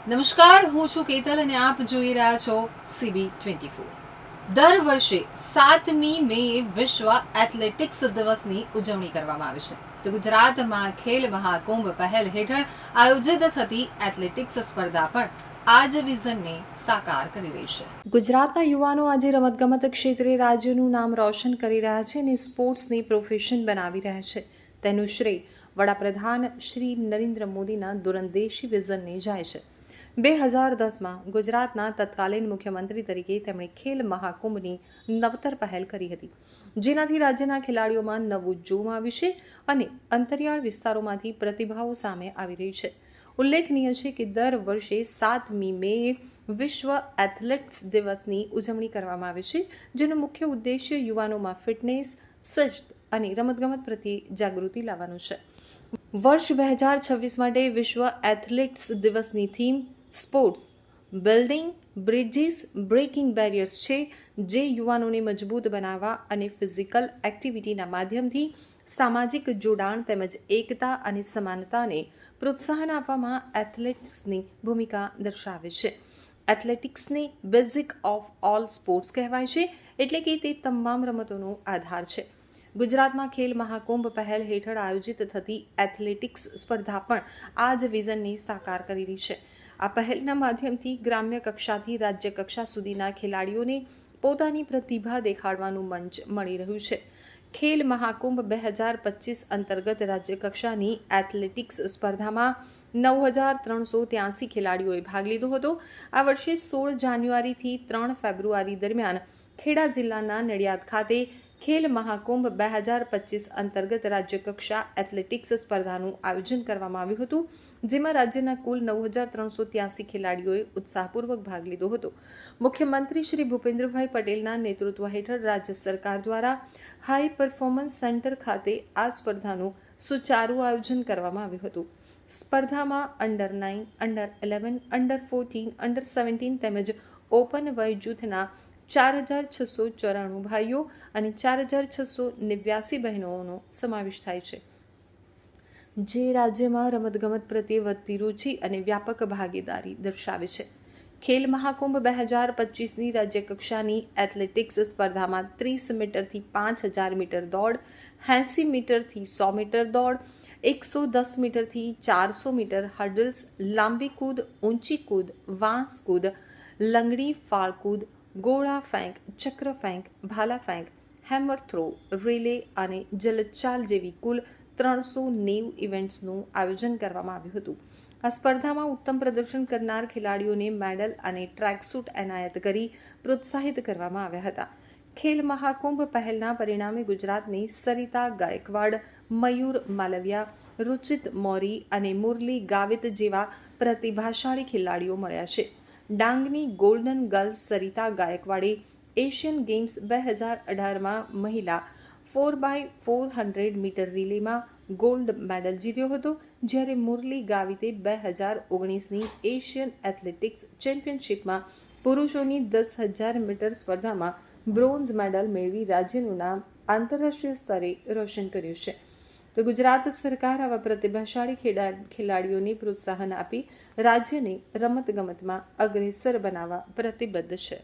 નમસ્કાર, હું છું કેતલ અને આપ જોઈ રહ્યા છો CB24। દર વર્ષે 7મી મે વિશ્વ એથ્લેટિક્સ દિવસની ઉજવણી કરવામાં આવે છે। તો ગુજરાતમાં ખેલ મહાકુંભ પહેલ હેઠળ આયોજિત થતી એથ્લેટિક્સ સ્પર્ધા પણ આ જ વિઝનને સાકાર કરી રહી છે। ગુજરાતના યુવાનો આજે રમતગમત ક્ષેત્રે રાજ્યનું નામ રોશન કરી રહ્યા છે અને સ્પોર્ટ્સને પ્રોફેશન બનાવી રહ્યા છે। તેનું શ્રેય વડાપ્રધાન શ્રી નરેન્દ્ર મોદીના દૂરંદેશી વિઝનને જાય છે। 2010માં ગુજરાતના તત્કાલીન મુખ્યમંત્રી તરીકે તેમણે ખેલ મહાકુંભની નવતર પહેલ કરી હતી, જેનાથી રાજ્યના ખેલાડીઓમાં નવું જોમ આવ્યું છે અને અંતરિયાળ વિસ્તારોમાંથી પ્રતિભાઓ સામે આવી રહી છે। ઉલ્લેખનીય છે કે દર વર્ષે 7મી મે વિશ્વ એથ્લેટિક્સ દિવસની ઉજવણી કરવામાં આવે છે, જેનો મુખ્ય ઉદ્દેશ્ય યુવાનોમાં ફિટનેસ, શિસ્ત અને રમતગમત પ્રત્યે જાગૃતિ લાવવાનો છે। વર્ષ 2026 માટે વિશ્વ એથ્લેટિક્સ દિવસની theme sports building bridges breaking barriers છે, જે યુવાનોને મજબૂત બનાવવા અને ફિઝિકલ એક્ટિવિટીના માધ્યમથી સામાજિક જોડાણ તેમજ એકતા અને સમાનતાને પ્રોત્સાહન આપવામાં એથ્લેટિક્સની ભૂમિકા દર્શાવે છે। એથ્લેટિક્સને બેઝિક ઓફ ઓલ સ્પોર્ટ્સ કહેવાય છે, એટલે કે તે તમામ રમતોનો આધાર છે। ગુજરાતમાં ખેલ મહાકુંભ પહેલ હેઠળ આયોજિત થતી એથ્લેટિક્સ સ્પર્ધા પણ આ જ વિઝનને સાકાર કરી રહી છે। આ પહેલના માધ્યમથી ગ્રામ્ય કક્ષાથી રાજ્ય કક્ષા સુધીના ખેલાડીઓને પોતાની પ્રતિભા દેખાડવાનું મંચ મળી રહ્યું છે। ખેલ મહાકુંભ 2025 અંતર્ગત રાજ્ય કક્ષાની એથ્લેટિક્સ સ્પર્ધામાં 9,383 ખેલાડીઓએ ભાગ લીધો હતો। આ વર્ષે 16 જાન્યુઆરીથી 3 ફેબ્રુઆરી દરમિયાન ખેડા જિલ્લાના નડિયાદ ખાતે ખેલ મહાકુંભ 2025 અંતર્ગત રાજ્યકક્ષા એથ્લેટિક્સ સ્પર્ધાનું આયોજન કરવામાં આવ્યું હતું, જેમાં રાજ્યના કુલ 9,383 ખેલાડીઓએ ઉત્સાહપૂર્વક ભાગ લીધો હતો। મુખ્યમંત્રી શ્રી ભૂપેન્દ્રભાઈ પટેલના નેતૃત્વ હેઠળ રાજ્ય સરકાર દ્વારા હાઈ પરફોર્મન્સ સેન્ટર ખાતે આ સ્પર્ધાનું સુચારું આયોજન કરવામાં આવ્યું હતું। સ્પર્ધામાં અંડર 9, અંડર 11, અંડર 14, અંડર 17 તેમજ ઓપન વય જૂથના 4,694 ભાઈઓ અને 4,689 બહેનોનો સમાવેશ થાય છે, જે રાજ્યમાં રમતગમત પ્રત્યે વધતી રુચિ અને વ્યાપક ભાગીદારી દર્શાવે છે। ખેલ મહાકુંભ 2025ની રાજ્યકક્ષાની એથ્લેટિક્સ સ્પર્ધામાં 30 મીટરથી 5,000 મીટર દોડ, 80 મીટરથી 100 મીટર દોડ, 110 મીટરથી 400 મીટર હર્ડલ્સ, લાંબી કૂદ, ઊંચી કૂદ, વાંસ કૂદ, લંગડી, ફાળકૂદ, ગોળા ફેંક, ચક્ર ફેંક, ભાલા ફેંક, હેમર થ્રો, રિલે અને જલચાલ જેવી કુલ 390 ઇવેન્ટ્સનું આયોજન કરવામાં આવ્યું હતું। આ સ્પર્ધામાં ઉત્તમ પ્રદર્શન કરનાર ખેલાડીઓને મેડલ અને ટ્રેકસૂટ એનાયત કરી પ્રોત્સાહિત કરવામાં આવ્યા હતા। ખેલ મહાકુંભ પહેલના પરિણામે ગુજરાતની સરિતા ગાયકવાડ, મયુર માલવિયા, રુચિત મૌરી અને મુરલી ગાવિત જેવા પ્રતિભાશાળી ખેલાડીઓ મળ્યા છે। ડાંગની ગોલ્ડન ગર્લ સરિતા ગાયકવાડે એશિયન ગેમ્સ 2018માં મહિલા 4x400 મીટર રિલેમાં ગોલ્ડ મેડલ જીત્યો હતો, જ્યારે મુરલી ગાવિતે 2019ની એશિયન એથ્લેટિક્સ ચેમ્પિયનશિપમાં પુરુષોની 10,000 મીટર સ્પર્ધામાં બ્રોન્ઝ મેડલ મેળવી રાજ્યનું નામ આંતરરાષ્ટ્રીય સ્તરે રોશન કર્યું છે। તો ગુજરાત સરકાર આવા પ્રતિભાશાળી ખેલાડીઓને પ્રોત્સાહન આપી રાજ્યને રમતગમતમાં અગ્રેસર બનાવવા પ્રતિબદ્ધ છે।